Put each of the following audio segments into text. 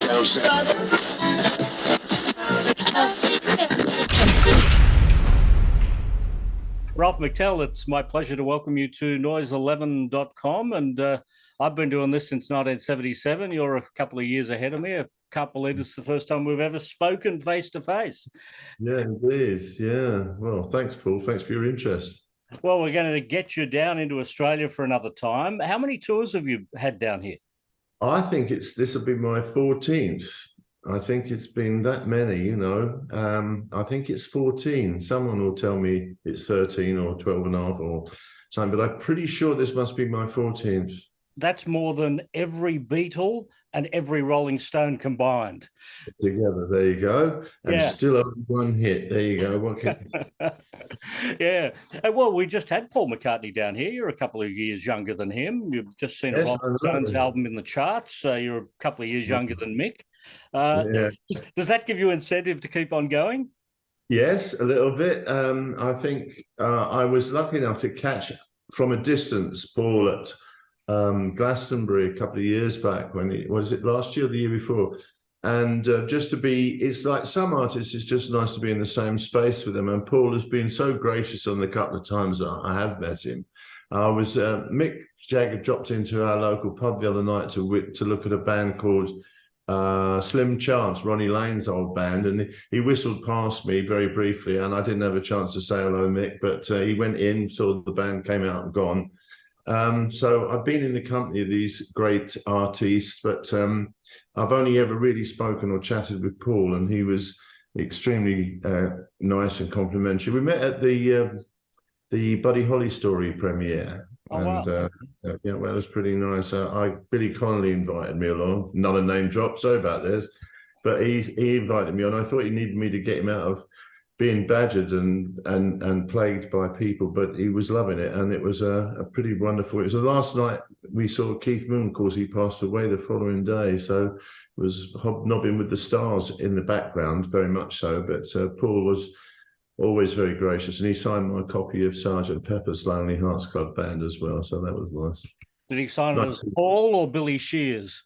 Ralph McTell, it's my pleasure to welcome you to Noise11.com. And I've been doing this since 1977. You're a couple of years ahead of me. I can't believe it's the first time we've ever spoken face to face. Yeah, indeed. Yeah. Well, thanks, Paul. Thanks for your interest. Well, we're going to get you down into Australia for another time. How many tours have you had down here? I think this will be my 14th. I think it's been that many, you know. I think it's 14. Someone will tell me it's 13 or 12 and a half or something, but I'm pretty sure this must be my 14th. That's more than every Beatle and every Rolling Stone combined. Together, there you go. And yeah. Still only one hit. There you go. What can... Yeah. Well, we just had Paul McCartney down here. You're a couple of years younger than him. You've just seen a Rolling Stones album in the charts. You're a couple of years younger than Mick. Does that give you incentive to keep on going? Yes, a little bit. I think I was lucky enough to catch from a distance Paul at Glastonbury a couple of years back was it last year or the year before? And just to be, it's like some artists, it's just nice to be in the same space with them. And Paul has been so gracious on the couple of times that I have met him. Mick Jagger dropped into our local pub the other night to look at a band called Slim Chance, Ronnie Lane's old band, and he whistled past me very briefly, and I didn't have a chance to say hello, Mick, but he went in, saw the band, came out and gone. So I've been in the company of these great artists, but I've only ever really spoken or chatted with Paul, and he was extremely nice and complimentary. We met at the Buddy Holly story premiere. Oh, wow. Yeah, well, it was pretty nice. Billy Connolly invited me along. Another name drop. Sorry about this, but he invited me on. I thought he needed me to get him out of being badgered and plagued by people, but he was loving it, and it was a pretty wonderful. It was the last night we saw Keith Moon. Of course, he passed away the following day, so it was hobnobbing with the stars in the background, very much so. But Paul was always very gracious, and he signed my copy of Sgt. Pepper's Lonely Hearts Club Band as well, so that was nice. Did he sign it as Paul or Billy Shears?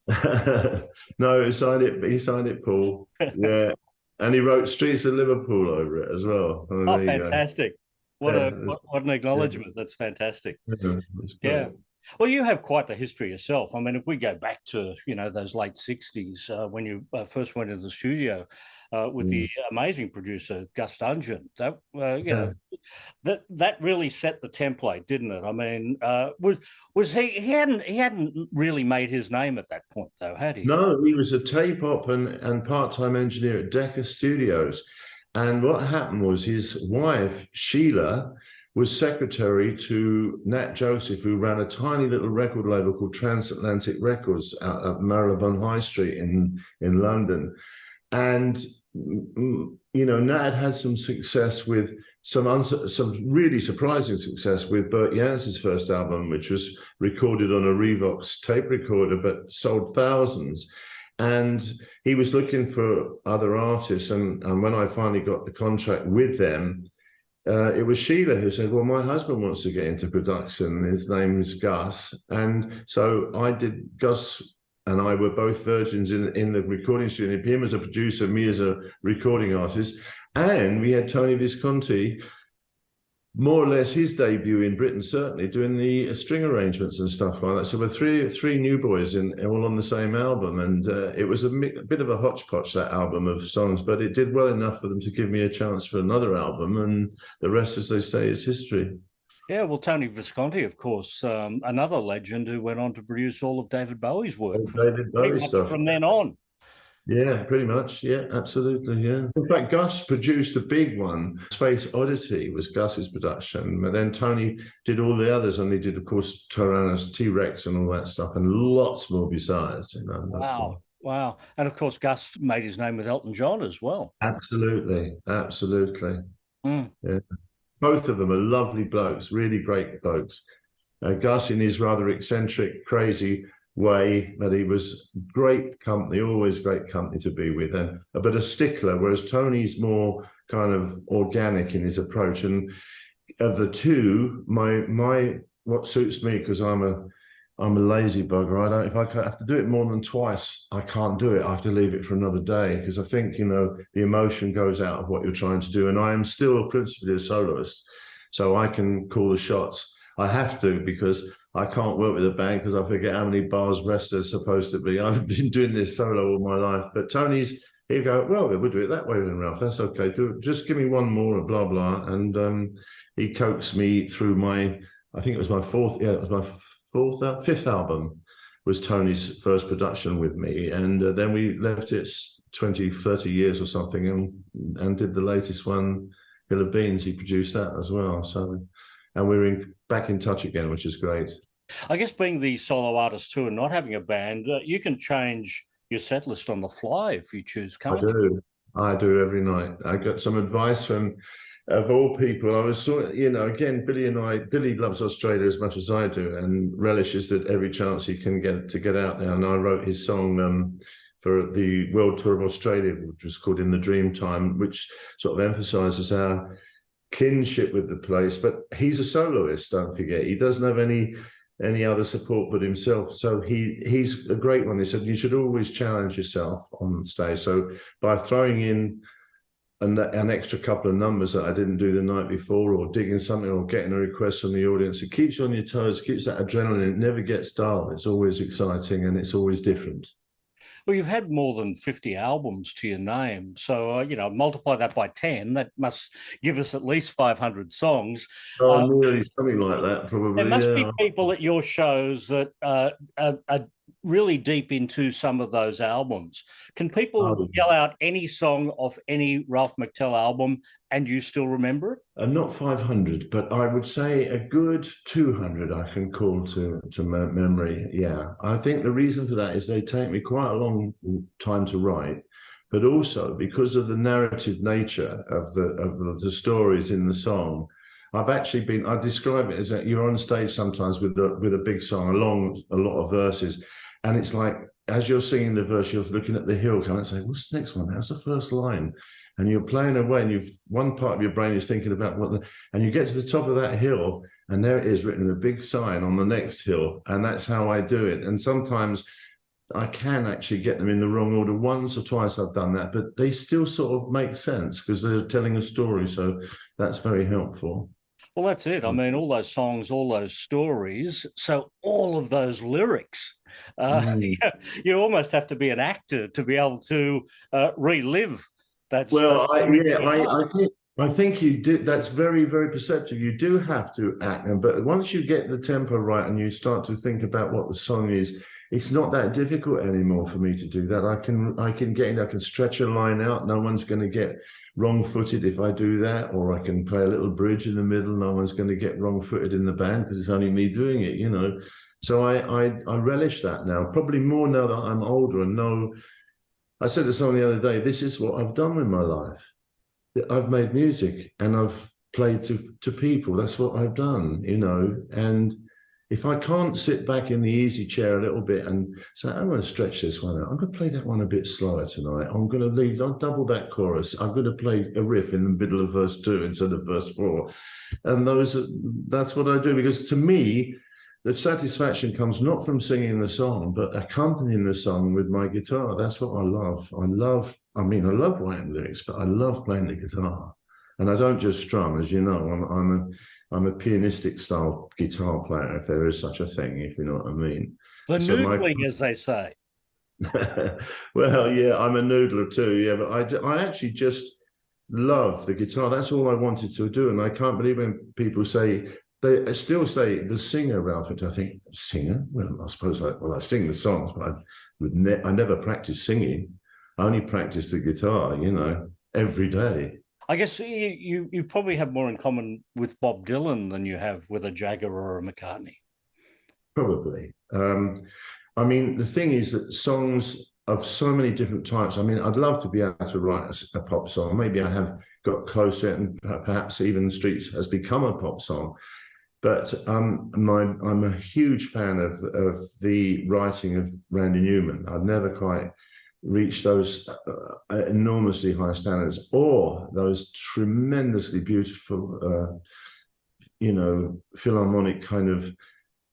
No, he signed it Paul. Yeah, and he wrote Streets of Liverpool over it as well. Oh, fantastic. What an acknowledgement. Yeah. That's fantastic. Yeah. Well, you have quite the history yourself. I mean, if we go back to, those late 60s, when you first went into the studio, with the amazing producer Gus Dudgeon, that really set the template, didn't it? I mean, was he hadn't really made his name at that point, though, had he? No, he was a tape op and part-time engineer at Decca Studios, and what happened was his wife Sheila was secretary to Nat Joseph, who ran a tiny little record label called Transatlantic Records out at Marylebone High Street in London. And Nat had some success with some really surprising success with Bert Jansch's first album, which was recorded on a Revox tape recorder, but sold thousands. And he was looking for other artists. And when I finally got the contract with them, it was Sheila who said, well, my husband wants to get into production. His name is Gus. And so Gus and I were both virgins in the recording studio. Him as a producer, me as a recording artist. And we had Tony Visconti, more or less his debut in Britain, certainly, doing the string arrangements and stuff like that. So we're three new boys all on the same album. And it was a bit of a hodgepodge, that album of songs, but it did well enough for them to give me a chance for another album. And the rest, as they say, is history. Yeah, well, Tony Visconti, of course, another legend who went on to produce all of David Bowie's work. David Bowie stuff. From then on. Yeah, pretty much. Yeah, absolutely. Yeah. In fact, Gus produced a big one. Space Oddity was Gus's production. But then Tony did all the others, and he did, of course, Tyrannosaurus, T-Rex and all that stuff, and lots more besides. Wow. And, of course, Gus made his name with Elton John as well. Absolutely. Yeah. Both of them are lovely blokes, really great blokes. Gus in his rather eccentric, crazy way, but he was great company, always great company to be with, and a bit of stickler, whereas Tony's more kind of organic in his approach. And of the two, what suits me, because I'm I'm a lazy bugger. I don't. If I have to do it more than twice, I can't do it. I have to leave it for another day because I think the emotion goes out of what you're trying to do. And I am still principally a soloist, so I can call the shots. I have to because I can't work with a band because I forget how many bars rest there's supposed to be. I've been doing this solo all my life. But Tony's, he'll go, well, we'll do it that way then, Ralph. That's okay. Just give me one more, blah blah. And he coaxed me through I think it was my fourth. Yeah, it was my fifth album was Tony's first production with me, and then we left it 20, 30 years or something, and did the latest one, Hill of Beans. He produced that as well. So, and we're back in touch again, which is great. I guess being the solo artist too, and not having a band, you can change your set list on the fly if you choose, can't you? I do every night. I got some advice from, of all people, I was sort of, again, Billy loves Australia as much as I do and relishes that every chance he can get out there. And I wrote his song for the World Tour of Australia, which was called In the Dreamtime, which sort of emphasizes our kinship with the place. But he's a soloist, don't forget. He doesn't have any other support but himself. So he's a great one. He said, you should always challenge yourself on stage. So by throwing in an extra couple of numbers that I didn't do the night before, or digging something, or getting a request from the audience, it keeps you on your toes, keeps that adrenaline. It never gets dull. It's always exciting and it's always different. Well, you've had more than 50 albums to your name. So, multiply that by 10, that must give us at least 500 songs. Oh, nearly something like that, probably. There must be people at your shows that are really deep into some of those albums. Can people yell out any song off any Ralph McTell album and you still remember it? Not 500, but I would say a good 200 I can call to memory. Yeah, I think the reason for that is they take me quite a long time to write, but also because of the narrative nature of the stories in the song. I describe it as that you're on stage sometimes with a big song, a lot of verses, and it's like as you're singing the verse, you're looking at the hill, kind of saying, "What's the next one? How's the first line?" And you're playing away, and one part of your brain is thinking about and you get to the top of that hill, and there it is written in a big sign on the next hill, and that's how I do it. And sometimes I can actually get them in the wrong order. Once or twice I've done that, but they still sort of make sense because they're telling a story. So that's very helpful. Well, that's it. I mean, all those songs, all those stories. So all of those lyrics, you almost have to be an actor to be able to relive that. Well, I think you did. That's very, very perceptive. You do have to act, but once you get the tempo right and you start to think about what the song is, it's not that difficult anymore for me to do that. I can get in. I can stretch a line out. No one's going to get wrong-footed if I do that, or I can play a little bridge in the middle. No one's going to get wrong-footed in the band because it's only me doing it, So I relish that now, probably more now that I'm older and know. I said to someone the other day, this is what I've done with my life. I've made music and I've played to people. That's what I've done, and if I can't sit back in the easy chair a little bit and say, I'm going to stretch this one out, I'm going to play that one a bit slower tonight, I'll double that chorus, I'm going to play a riff in the middle of verse 2 instead of verse 4. And that's what I do, because to me, the satisfaction comes not from singing the song, but accompanying the song with my guitar. That's what I love. I love writing lyrics, but I love playing the guitar. And I don't just strum, as you know. I'm a pianistic style guitar player, if there is such a thing, if you know what I mean. The noodling, as they say. Well, yeah, I'm a noodler too. Yeah, but I actually just love the guitar. That's all I wanted to do, and I can't believe when people say. They still say the singer, Ralph. I think singer. Well, I suppose I sing the songs, but I never practice singing. I only practice the guitar, every day. I guess you probably have more in common with Bob Dylan than you have with a Jagger or a McCartney. Probably. I mean, the thing is that songs of so many different types. I mean, I'd love to be able to write a pop song. Maybe I have got close to it, and perhaps even Streets has become a pop song. But I'm a huge fan of the writing of Randy Newman. I've never quite reached those enormously high standards, or those tremendously beautiful, philharmonic kind of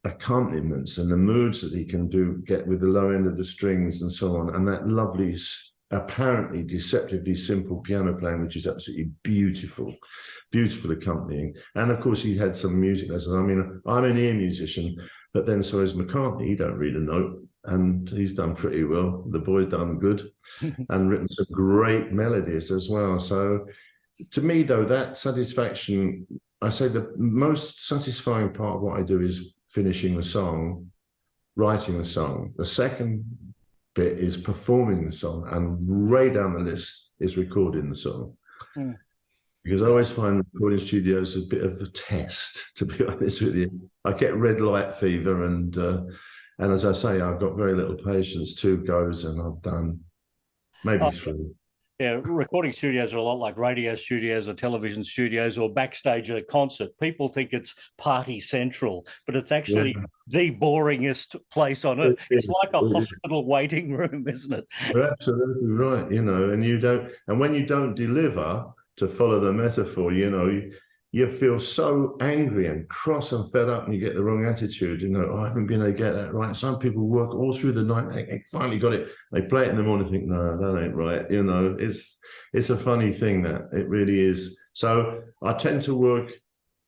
accompaniments and the moods that he can get with the low end of the strings and so on, and that lovely, apparently deceptively simple piano playing, which is absolutely beautiful accompanying. And of course he had some music lessons. I mean, I'm an ear musician, but then so is McCartney. He don't read a note, and he's done pretty well. The boy done good and written some great melodies as well. So to me, though, that satisfaction, I say the most satisfying part of what I do is finishing the song, writing the song. The second bit is performing the song, and right down the list is recording the song. Because I always find recording studios a bit of a test, to be honest with you. I get red light fever, and as I say, I've got very little patience. 2 goes and I've done maybe 3. Yeah, recording studios are a lot like radio studios or television studios or backstage at a concert. People think it's party central, but it's actually the boringest place on earth. It's like a hospital waiting room, isn't it? You're absolutely right, you know, and when you don't deliver, to follow the metaphor, you know, you feel so angry and cross and fed up, and you get the wrong attitude. You know, oh, I haven't been able to get that right. Some people work all through the night. They finally got it. They play it in the morning and think, no, that ain't right. You know, it's a funny thing, that it really is. So I tend to work.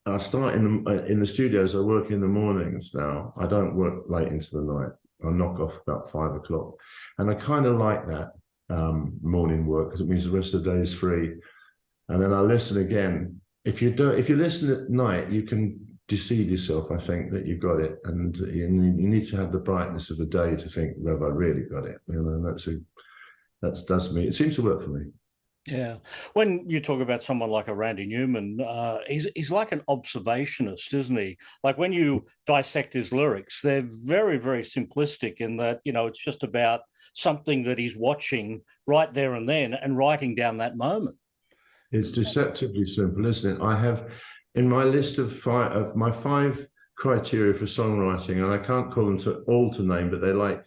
I start in the studios. I work in the mornings now. I don't work late into the night. I knock off about 5 o'clock, and I kind of like that morning work, because it means the rest of the day is free. And then I listen again. If you listen at night, you can deceive yourself. I think that you've got it, and you need to have the brightness of the day to think, "Have I really got it?" You know, that's me. It seems to work for me. Yeah. When you talk about someone like a Randy Newman, he's like an observationist, isn't he? Like when you dissect his lyrics, they're very, very simplistic in that, you know, it's just about something that he's watching right there and then and writing down that moment. It's deceptively simple, isn't it? I have in my list of my 5 criteria for songwriting, and I can't call them all to name, but they're like,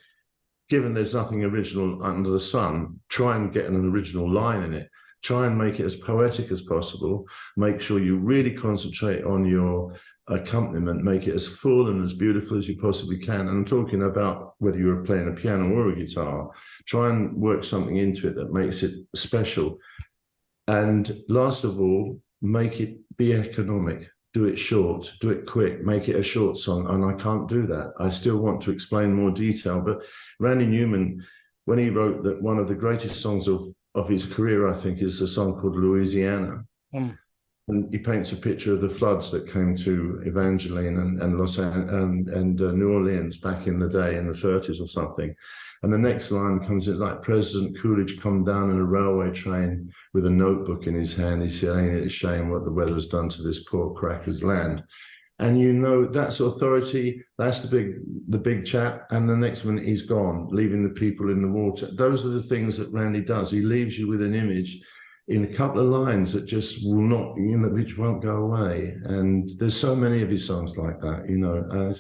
given there's nothing original under the sun, try and get an original line in it. Try and make it as poetic as possible. Make sure you really concentrate on your accompaniment. Make it as full and as beautiful as you possibly can. And I'm talking about whether you're playing a piano or a guitar. Try and work something into it that makes it special. And last of all, make it be economic. Do it short, do it quick, make it a short song. And I can't do that. I still want to explain more detail. But Randy Newman, when he wrote that, one of the greatest songs of his career, I think, is a song called Louisiana. And he paints a picture of the floods that came to Evangeline and New Orleans back in the day, in the 30s or something. And the next line comes in like, President Coolidge come down in a railway train with a notebook in his hand. He said, ain't it a shame what the weather's done to this poor cracker's land? And you know, that's authority, that's the big chap. And the next minute he's gone, leaving the people in the water. Those are the things that Randy does. He leaves you with an image in a couple of lines that just will not, you know, which won't go away. And there's so many of his songs like that, you know,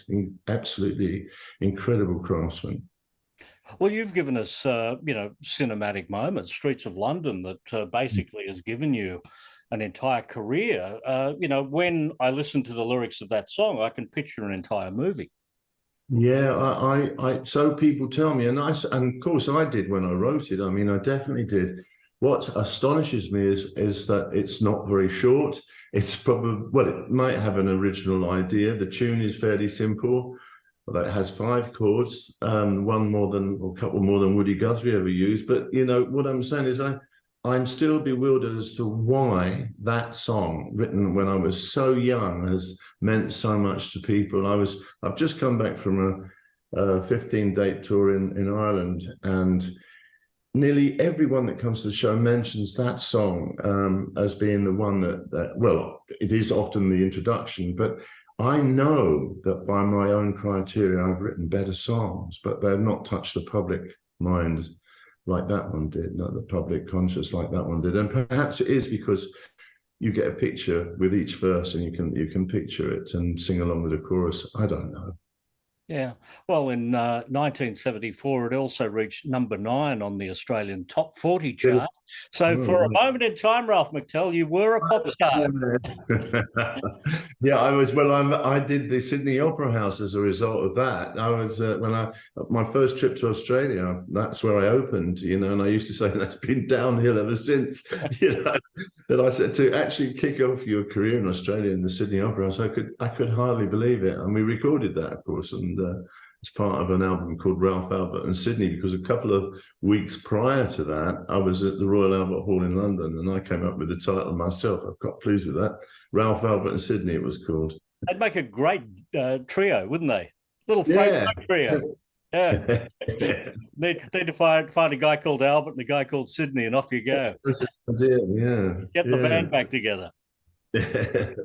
absolutely incredible craftsman. Well, you've given us, you know, cinematic moments, Streets of London, that basically has given you an entire career. You know, when I listen to the lyrics of that song, I can picture an entire movie. Yeah, so people tell me, and of course I did when I wrote it. I mean, I definitely did. What astonishes me is that it's not very short. It's probably, well, it might have an original idea. The tune is fairly simple. Although it has 5 chords, one more than, or a couple more than Woody Guthrie ever used. But, you know, what I'm saying is I'm still bewildered as to why that song, written when I was so young, has meant so much to people. I've just come back from a 15-date tour in Ireland, and nearly everyone that comes to the show mentions that song as being the one that, well, it is often the introduction, but I know that by my own criteria, I've written better songs, but they've not touched the public mind like that one did, not the public conscious like that one did. And perhaps it is because you get a picture with each verse, and you can picture it and sing along with the chorus. I don't know. Yeah. Well, in 1974, it also reached #9 on the Australian Top 40 Yeah. chart. So Oh, for a right. moment in time, Ralph McTell, you were a pop star. Yeah, I was. Well, I did the Sydney Opera House as a result of that. I was when I my first trip to Australia. That's where I opened, and I used to say that's been downhill ever since. You know, that I said to actually kick off your career in Australia in the Sydney Opera House. I could hardly believe it, and we recorded that, of course, and it's part of an album called Ralph, Albert and Sydney, because a couple of weeks prior to that, I was at the Royal Albert Hall in London, and I came up with the title myself. I've got pleased with that. Ralph, Albert and Sydney, it was called. They'd make a great trio, wouldn't they? Little folk Yeah. trio. Yeah. Need to find a guy called Albert and a guy called Sydney, and off you go. Yeah. Get the band back together.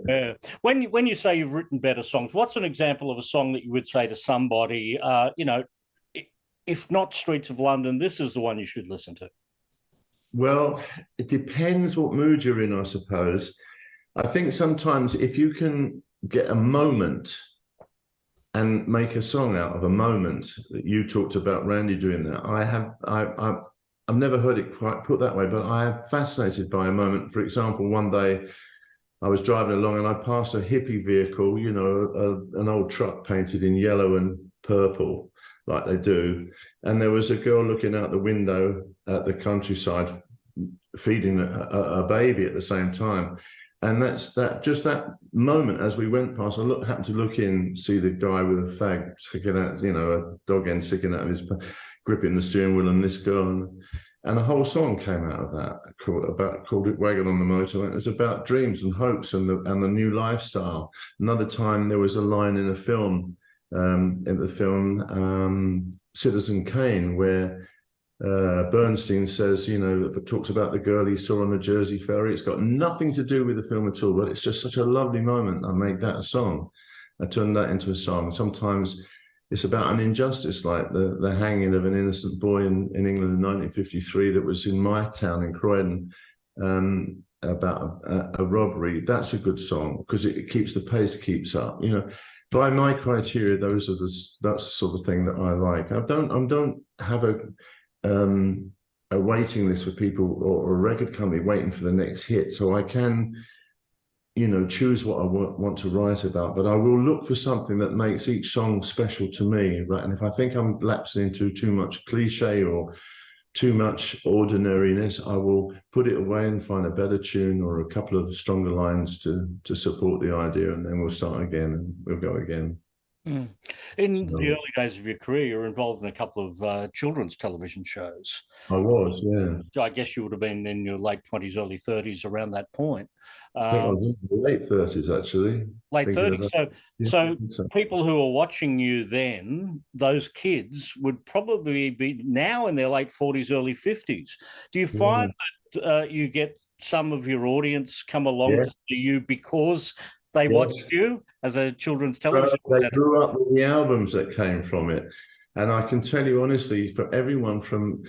Yeah. When you say you've written better songs, what's an example of a song that you would say to somebody, if not Streets of London, this is the one you should listen to? Well, it depends what mood you're in, I suppose. I think sometimes if you can get a moment and make a song out of a moment, that you talked about Randy doing that. I've never heard it quite put that way, but I am fascinated by a moment. For example, one day I was driving along and I passed a hippie vehicle, an old truck painted in yellow and purple, like they do. And there was a girl looking out the window at the countryside, feeding a baby at the same time. And that moment as we went past, happened to look in, see the guy with a fag sticking out, a dog end sticking out of his, gripping the steering wheel, and this girl. And a whole song came out of that called it Wagon on the Motorway. It was about dreams and hopes and the new lifestyle. Another time there was a line in a film, Citizen Kane, where Bernstein says, talks about the girl he saw on the Jersey ferry. It's got nothing to do with the film at all, but it's just such a lovely moment. I made that a song. I turned that into a song. Sometimes it's about an injustice, like the hanging of an innocent boy in England in 1953 that was in my town in Croydon, about a robbery. That's a good song because it keeps the pace keeps up. By my criteria, that's the sort of thing that I like. I don't have a waiting list for people or a record company waiting for the next hit, so I can choose what I want to write about, but I will look for something that makes each song special to me, right? And if I think I'm lapsing into too much cliche or too much ordinariness, I will put it away and find a better tune or a couple of stronger lines to support the idea, and then we'll start again and we'll go again. Mm. In the early days of your career, you were involved in a couple of children's television shows. I was, yeah. I guess you would have been in your late 20s, early 30s around that point. I think I was in the late 30s, actually. Late 30s. So people who are watching you then, those kids would probably be now in their late 40s, early 50s. Do you find that you get some of your audience come along to see you because they watched you as a children's television? They grew up with the albums that came from it. And I can tell you honestly, for everyone from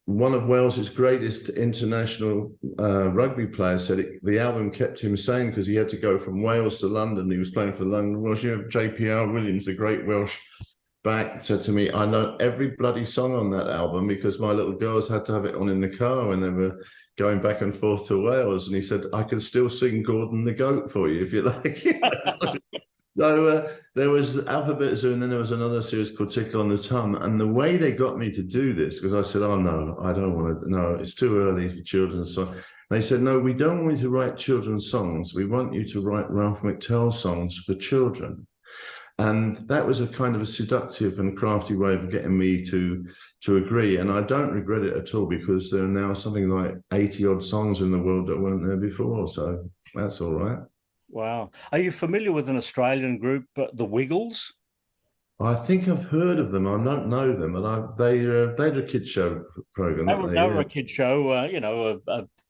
one of Wales's greatest international rugby players said the album kept him sane because he had to go from Wales to London. He was playing for London Welsh. JPR Williams, the great Welsh back, said to me, I know every bloody song on that album because my little girls had to have it on in the car when they were going back and forth to Wales. And he said, I could still sing Gordon the Goat for you if you like. So there was Alphabet Zoo, and then there was another series called Tickle on the Tongue. And the way they got me to do this, because I said, oh, no, I don't want to. No, it's too early for children's songs. They said, no, we don't want you to write children's songs. We want you to write Ralph McTell songs for children. And that was a kind of a seductive and crafty way of getting me to agree. And I don't regret it at all because there are now something like 80 odd songs in the world that weren't there before. So that's all right. Wow. Are you familiar with an Australian group, the Wiggles? I think I've heard of them. I don't know them, but they're a kid show program. They were a kid show,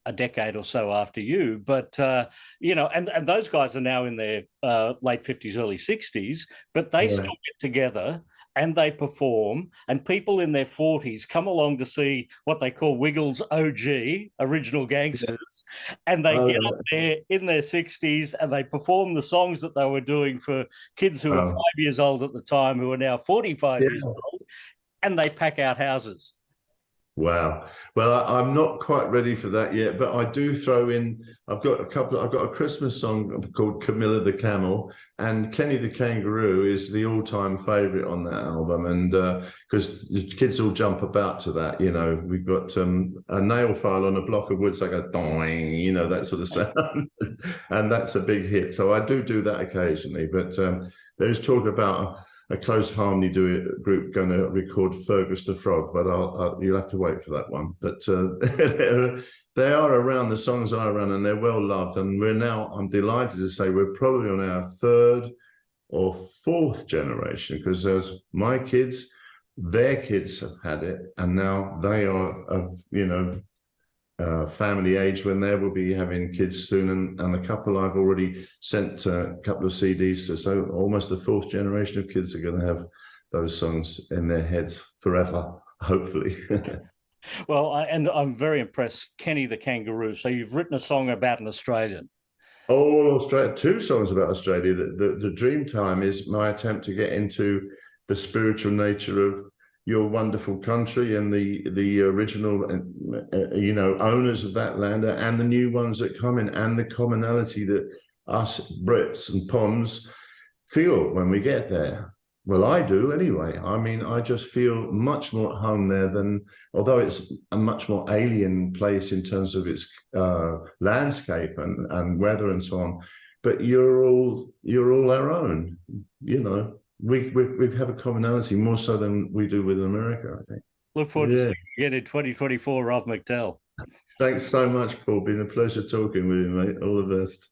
a decade or so after you. But, and those guys are now in their late 50s, early 60s, but they still get together and they perform, and people in their 40s come along to see what they call Wiggles OG, Original Gangsters, and they get up there in their 60s and they perform the songs that they were doing for kids who were 5 years old at the time, who are now 45 years old, and they pack out houses. Wow. Well, I'm not quite ready for that yet, but I do throw in, I've got a Christmas song called Camilla the Camel, and Kenny the Kangaroo is the all-time favorite on that album. And because the kids all jump about to that, you know, we've got a nail file on a block of wood, like a doing, you know, that sort of sound. And that's a big hit. So I do that occasionally, but there's talk about a close harmony group going to record Fergus the Frog, but you'll have to wait for that one. But they are around, the songs are around, and they're well loved. And I'm delighted to say we're probably on our third or fourth generation, because there's my kids, their kids have had it, and now they are of, you know, family age when they will be having kids soon, and a couple I've already sent a couple of CDs to, so almost the fourth generation of kids are going to have those songs in their heads forever, hopefully. Well, I'm very impressed, Kenny the Kangaroo. So you've written a song about an Australian. Oh, Australia! 2 songs about Australia. The Dream Time is my attempt to get into the spiritual nature of your wonderful country and the original, you know, owners of that land, and the new ones that come in, and the commonality that us Brits and Poms feel when we get there. Well, I do anyway. I mean, I just feel much more at home there than, although it's a much more alien place in terms of its landscape and weather and so on. But you're all our own, you know. We have a commonality more so than we do with America, I think. Look forward to seeing you again in 2024, Ralph McTell. Thanks so much, Paul. Been a pleasure talking with you, mate. All the best.